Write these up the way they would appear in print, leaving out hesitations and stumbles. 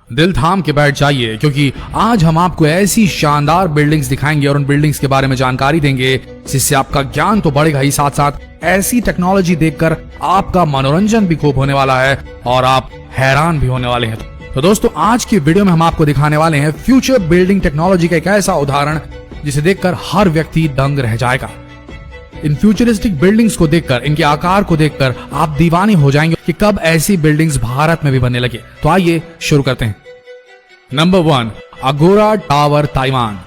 दिल थाम के बैठ जाइए, क्योंकि आज हम आपको ऐसी शानदार बिल्डिंग्स दिखाएंगे और उन बिल्डिंग्स के बारे में जानकारी देंगे जिससे आपका ज्ञान तो बढ़ेगा ही, साथ साथ ऐसी टेक्नोलॉजी देखकर आपका मनोरंजन भी खूब होने वाला है और आप हैरान भी होने वाले हैं। तो दोस्तों, आज की वीडियो में हम आपको दिखाने वाले हैं फ्यूचर बिल्डिंग टेक्नोलॉजी का एक ऐसा उदाहरण जिसे देखकर हर व्यक्ति दंग रह जाएगा। इन फ्यूचरिस्टिक बिल्डिंग्स को देखकर, इनके आकार को देखकर आप दीवाने हो जाएंगे कि कब ऐसी बिल्डिंग्स भारत में भी बनने लगे। तो आइए शुरू करते हैं। नंबर 1, अगोरा टावर, ताइवान।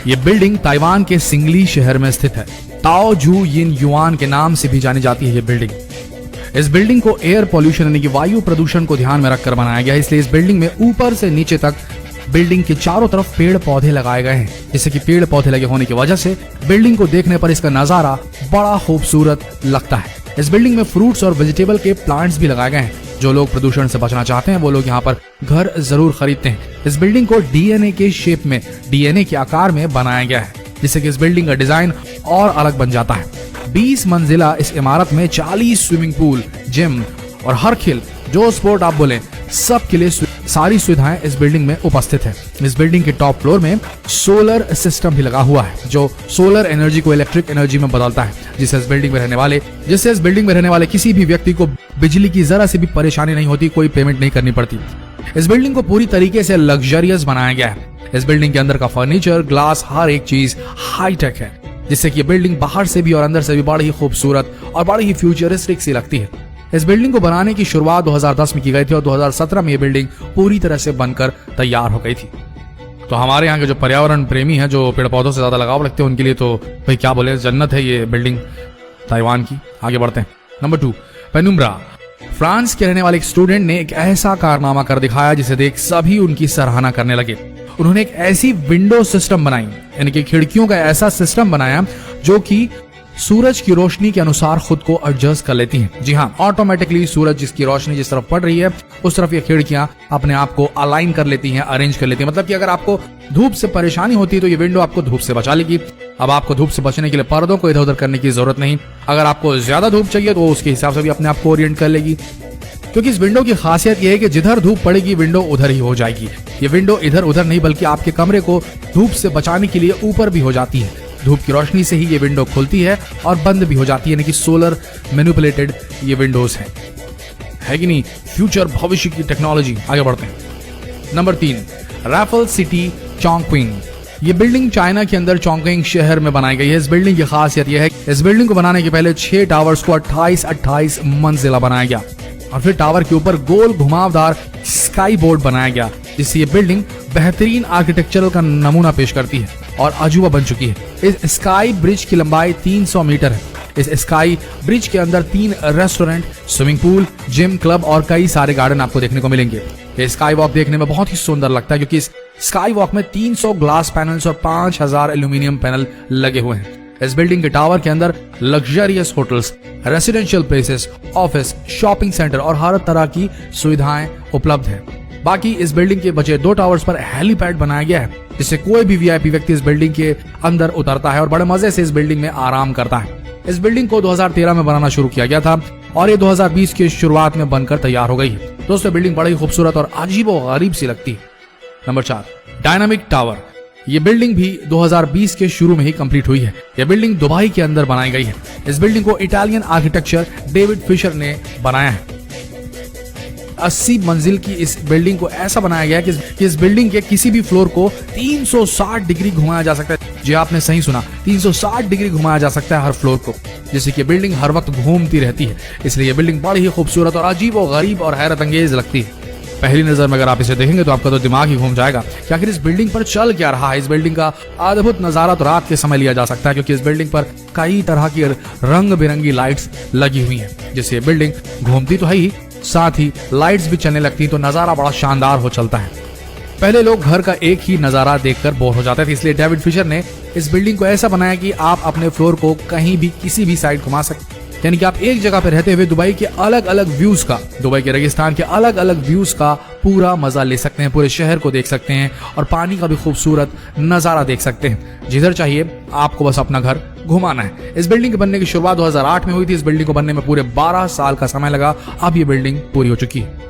ये बिल्डिंग ताइवान के सिंगली शहर में स्थित है। ताओ जू यिन युआन के नाम से भी जानी जाती है ये बिल्डिंग। इस बिल्डिंग को एयर पॉल्यूशन यानी कि वायु प्रदूषण को ध्यान में रखकर बनाया गया है, इसलिए इस बिल्डिंग में ऊपर से नीचे तक बिल्डिंग के चारों तरफ पेड़ पौधे लगाए गए हैं, जिससे कि पेड़ पौधे लगे होने की वजह से बिल्डिंग को देखने पर इसका नजारा बड़ा खूबसूरत लगता है। इस बिल्डिंग में फ्रूट्स और वेजिटेबल के प्लांट्स भी लगाए गए हैं। जो लोग प्रदूषण से बचना चाहते हैं वो लोग यहाँ पर घर जरूर खरीदते हैं। इस बिल्डिंग को डीएनए के शेप में, डीएनए के आकार में बनाया गया है, जिससे कि इस बिल्डिंग का डिजाइन और अलग बन जाता है। 20 मंजिला इस इमारत में 40 स्विमिंग पूल, जिम और हर खेल जो स्पोर्ट आप बोले सब के लिए सारी सुविधाएं इस बिल्डिंग में उपस्थित है। इस बिल्डिंग के टॉप फ्लोर में सोलर सिस्टम भी लगा हुआ है, जो सोलर एनर्जी को इलेक्ट्रिक एनर्जी में बदलता है, जिससे इस बिल्डिंग में रहने वाले किसी भी व्यक्ति को बिजली की जरा सी भी परेशानी नहीं होती, कोई पेमेंट नहीं करनी पड़ती। इस बिल्डिंग को पूरी तरीके से लग्जरियस बनाया गया है। इस बिल्डिंग के अंदर का फर्नीचर, ग्लास, हर एक चीज हाईटेक है, जिससे कि बिल्डिंग बाहर से भी और अंदर से भी बड़ी ही खूबसूरत और बड़ी ही फ्यूचरिस्टिक सी लगती है। इस बिल्डिंग को बनाने की शुरुआत 2010 में की गई थी और 2017 में ये बिल्डिंग पूरी तरह से बनकर तैयार हो गई थी। तो हमारे यहाँ के जो पर्यावरण प्रेमी हैं, जो पेड़ पौधों से ज्यादा लगाव रखते हैं, उनके लिए तो भाई क्या बोले, जन्नत है ये बिल्डिंग ताइवान की। आगे बढ़ते हैं। Number 2, penumbra. फ्रांस के रहने वाले एक स्टूडेंट ने एक ऐसा कारनामा कर दिखाया जिसे देख सभी उनकी सराहना करने लगे। उन्होंने एक ऐसी विंडो सिस्टम बनाई, यानी कि खिड़कियों का ऐसा सिस्टम बनाया जो कि सूरज की रोशनी के अनुसार खुद को एडजस्ट कर लेती हैं। जी हाँ, ऑटोमेटिकली सूरज जिसकी रोशनी जिस तरफ पड़ रही है उस तरफ ये खिड़कियां अपने आप को अलाइन कर लेती हैं, अरेंज कर लेती हैं। मतलब कि अगर आपको धूप से परेशानी होती है तो ये विंडो आपको धूप से बचा लेगी। अब आपको धूप से बचने के लिए पर्दों को इधर उधर करने की जरूरत नहीं। अगर आपको ज्यादा धूप चाहिए तो उसके हिसाब से भी अपने आप को ओरिएंट कर लेगी, क्योंकि इस विंडो की खासियत यह है कि जिधर धूप पड़ेगी विंडो उधर ही हो जाएगी। ये विंडो इधर उधर नहीं बल्कि आपके कमरे को धूप से बचाने के लिए ऊपर भी हो जाती है। धूप की रोशनी से ही ये विंडो खुलती है और बंद भी हो जाती है, यानी कि सोलर मैनिपुलेटेड ये विंडोज है कि नहीं। फ्यूचर, भविष्य की टेक्नोलॉजी। आगे बढ़ते हैं। Number 3, raffle city, Chongqing. ये बिल्डिंग चाइना के अंदर चोंगक्विंग शहर में बनाई गई है। इस बिल्डिंग की खासियत यह है कि इस बिल्डिंग को बनाने के पहले 6 टावर्स को 28 मंजिला बनाया गया और फिर टावर के ऊपर गोल घुमावदार स्काई बोर्ड बनाया गया, जिससे ये बिल्डिंग बेहतरीन आर्किटेक्चरल का नमूना पेश करती है और अजूबा बन चुकी है। इस स्काई ब्रिज की लंबाई 300 मीटर है। इस स्काई ब्रिज के अंदर 3 restaurant, swimming pool, gym, club और कई सारे गार्डन आपको देखने को मिलेंगे। ये स्काई वॉक देखने में बहुत ही सुंदर लगता है, क्योंकि इस स्काई वॉक में 300 ग्लास पैनल्स और 5000 एल्यूमिनियम पैनल लगे हुए हैं। इस बिल्डिंग के टावर के अंदर luxurious hotels, residential places, office, shopping centre और हर तरह की सुविधाएं उपलब्ध है। बाकी इस बिल्डिंग के बचे 2 टावर्स पर हेलीपैड बनाया गया है, जिससे कोई भी वीआईपी व्यक्ति इस बिल्डिंग के अंदर उतरता है और बड़े मजे से इस बिल्डिंग में आराम करता है। इस बिल्डिंग को 2013 में बनाना शुरू किया गया था और ये 2020 की शुरुआत में बनकर तैयार हो गई है। दोस्तों, बिल्डिंग बड़ी खूबसूरत और अजीबोगरीब सी लगती है। Number 4, dynamic tower. ये बिल्डिंग भी 2020 के शुरू में ही कंप्लीट हुई है। यह बिल्डिंग दुबई के अंदर बनाई गई है। इस बिल्डिंग को इटालियन आर्किटेक्चर डेविड फिशर ने बनाया है। 80 मंजिल की इस बिल्डिंग को ऐसा बनाया गया है कि इस बिल्डिंग के किसी भी फ्लोर को 360 डिग्री घुमाया जा सकता है। जी आपने सही सुना, 360 डिग्री घुमाया जा सकता है हर फ्लोर को, जिससे कि बिल्डिंग हर वक्त घूमती रहती है। इसलिए ये बिल्डिंग बड़ी ही खूबसूरत और अजीबोगरीब और हैरत अंगेज लगती है। पहली नजर में अगर आप इसे देखेंगे तो आपका तो दिमाग ही घूम जाएगा कि आखिर इस बिल्डिंग पर चल क्या रहा है। इस बिल्डिंग का अद्भुत नजारा तो रात के समय लिया जा सकता है, क्योंकि इस बिल्डिंग पर कई तरह की रंग बिरंगी लाइट्स लगी हुई हैं, जिससे बिल्डिंग घूमती तो है ही, साथ ही लाइट्स भी चलने लगती तो नजारा बड़ा शानदार हो चलता है। पहले लोग घर का एक ही नजारा देखकर बोर हो जाते थे, इसलिए डेविड फिशर ने इस बिल्डिंग को ऐसा बनाया कि आप अपने फ्लोर को कहीं भी किसी भी साइड घुमा सकते, यानी कि आप एक जगह पर रहते हुए दुबई के अलग अलग व्यूज का, दुबई के रेगिस्तान के अलग अलग व्यूज का पूरा मजा ले सकते हैं, पूरे शहर को देख सकते हैं और पानी का भी खूबसूरत नजारा देख सकते हैं। जिधर चाहिए आपको बस अपना घर घुमाना है। इस बिल्डिंग के बनने की शुरुआत 2008 में हुई थी। इस बिल्डिंग को बनने में पूरे 12 साल का समय लगा। अब ये बिल्डिंग पूरी हो चुकी है।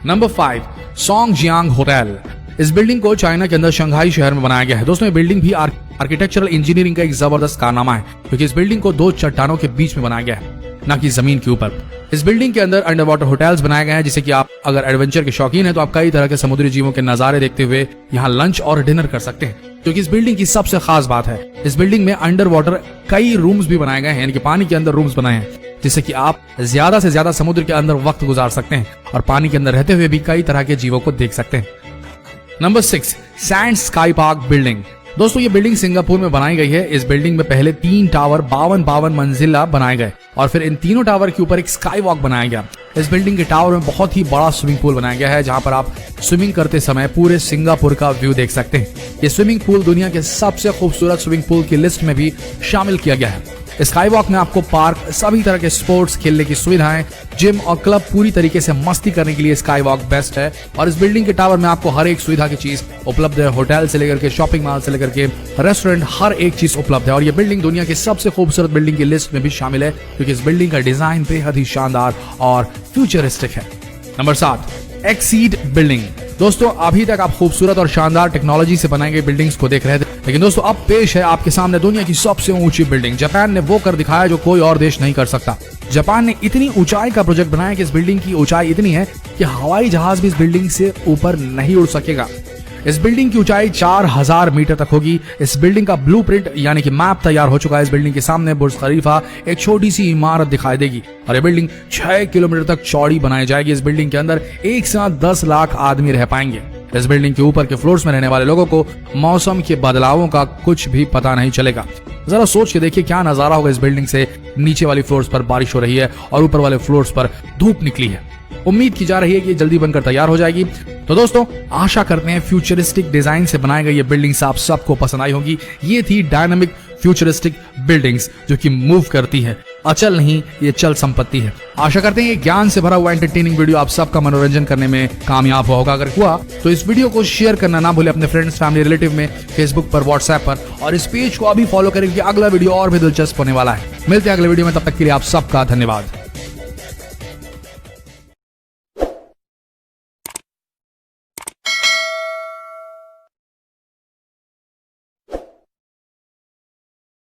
Number 5, Songjiang hotel. इस बिल्डिंग को चाइना के अंदर शंघाई शहर में बनाया गया है। दोस्तों ये बिल्डिंग भी आर्किटेक्चरल इंजीनियरिंग का एक जबरदस्त कारनामा है, क्योंकि इस बिल्डिंग को 2 चट्टानों के बीच में बनाया गया है, ना कि जमीन के ऊपर। इस बिल्डिंग के अंदर अंडर वाटर होटल्स बनाए गए हैं, जिससे कि आप अगर एडवेंचर के शौकीन हैं तो आप कई तरह के समुद्री जीवों के नजारे देखते हुए यहाँ लंच और डिनर कर सकते हैं। क्योंकि इस बिल्डिंग की सबसे खास बात है, इस बिल्डिंग में अंडर वाटर कई रूम्स भी बनाए गए हैं, यानी कि पानी के अंदर रूम्स बनाए हैं, जिससे कि आप ज्यादा से ज्यादा समुद्र के अंदर वक्त गुजार सकते हैं और पानी के अंदर रहते हुए भी कई तरह के जीवों को देख सकते हैं। Number 6, sand sky park building. दोस्तों ये बिल्डिंग सिंगापुर में बनाई गई है। इस बिल्डिंग में पहले 3 टावर 52 मंजिला बनाए गए और फिर इन तीनों टावर के ऊपर एक स्काई वॉक बनाया गया। इस बिल्डिंग के टावर में बहुत ही बड़ा स्विमिंग पूल बनाया गया है, जहां पर आप स्विमिंग करते समय पूरे सिंगापुर का व्यू देख सकते हैं। ये स्विमिंग पूल दुनिया के सबसे खूबसूरत स्विमिंग पूल की लिस्ट में भी शामिल किया गया है। स्काई वॉक में आपको पार्क, सभी तरह के स्पोर्ट्स खेलने की सुविधाएं, जिम और क्लब, पूरी तरीके से मस्ती करने के लिए स्काई वॉक बेस्ट है। और इस बिल्डिंग के टावर में आपको हर एक सुविधा की चीज उपलब्ध है। होटल से लेकर के शॉपिंग मॉल से लेकर के रेस्टोरेंट, हर एक चीज उपलब्ध है। और ये बिल्डिंग दुनिया की सबसे खूबसूरत बिल्डिंग की लिस्ट में भी शामिल है, क्योंकि इस बिल्डिंग का डिजाइन बेहद ही शानदार और फ्यूचरिस्टिक है। Number 7, exceed building. दोस्तों अभी तक आप खूबसूरत और शानदार टेक्नोलॉजी से बनाई गई बिल्डिंग्स को देख रहे थे, लेकिन दोस्तों अब पेश है आपके सामने दुनिया की सबसे ऊंची बिल्डिंग। जापान ने वो कर दिखाया जो कोई और देश नहीं कर सकता। जापान ने इतनी ऊंचाई का प्रोजेक्ट बनाया कि इस बिल्डिंग की ऊंचाई इतनी है कि हवाई जहाज भी इस बिल्डिंग से ऊपर नहीं उड़ सकेगा। इस बिल्डिंग की ऊंचाई 4000 मीटर तक होगी। इस बिल्डिंग का ब्लूप्रिंट यानी कि मैप तैयार हो चुका है। इस बिल्डिंग के सामने बुर्ज खलीफा, एक छोटी सी इमारत दिखाई देगी और ये बिल्डिंग 6 किलोमीटर तक चौड़ी बनाई जाएगी। इस बिल्डिंग के अंदर एक साथ 10 लाख आदमी रह पाएंगे। इस बिल्डिंग के ऊपर के फ्लोर्स में रहने वाले लोगों को मौसम के बदलावों का कुछ भी पता नहीं चलेगा। जरा सोच के देखिए क्या नजारा होगा इस बिल्डिंग से। नीचे वाली फ्लोर्स पर बारिश हो रही है और ऊपर वाले फ्लोर्स पर धूप निकली है। उम्मीद की जा रही है कि जल्दी बनकर तैयार हो जाएगी। तो दोस्तों आशा करते हैं फ्यूचरिस्टिक डिजाइन से बनाई गई ये बिल्डिंग्स आप सबको पसंद आई होगी। ये थी डायनामिक फ्यूचरिस्टिक बिल्डिंग्स जो कि मूव करती है, अचल नहीं, ये चल संपत्ति है। आशा करते हैं ये ज्ञान से भरा हुआ एंटरटेनिंग वीडियो आप सबका मनोरंजन करने में कामयाब हुआ होगा। अगर हुआ तो इस वीडियो को शेयर करना ना भूले अपने फ्रेंड्स, फैमिली, रिलेटिव में, फेसबुक पर, व्हाट्सएप पर, और इस पेज को अभी फॉलो करें क्योंकि अगला वीडियो और भी दिलचस्प होने वाला है। मिलते हैं अगले वीडियो में, तब तक के लिए आप सबका धन्यवाद।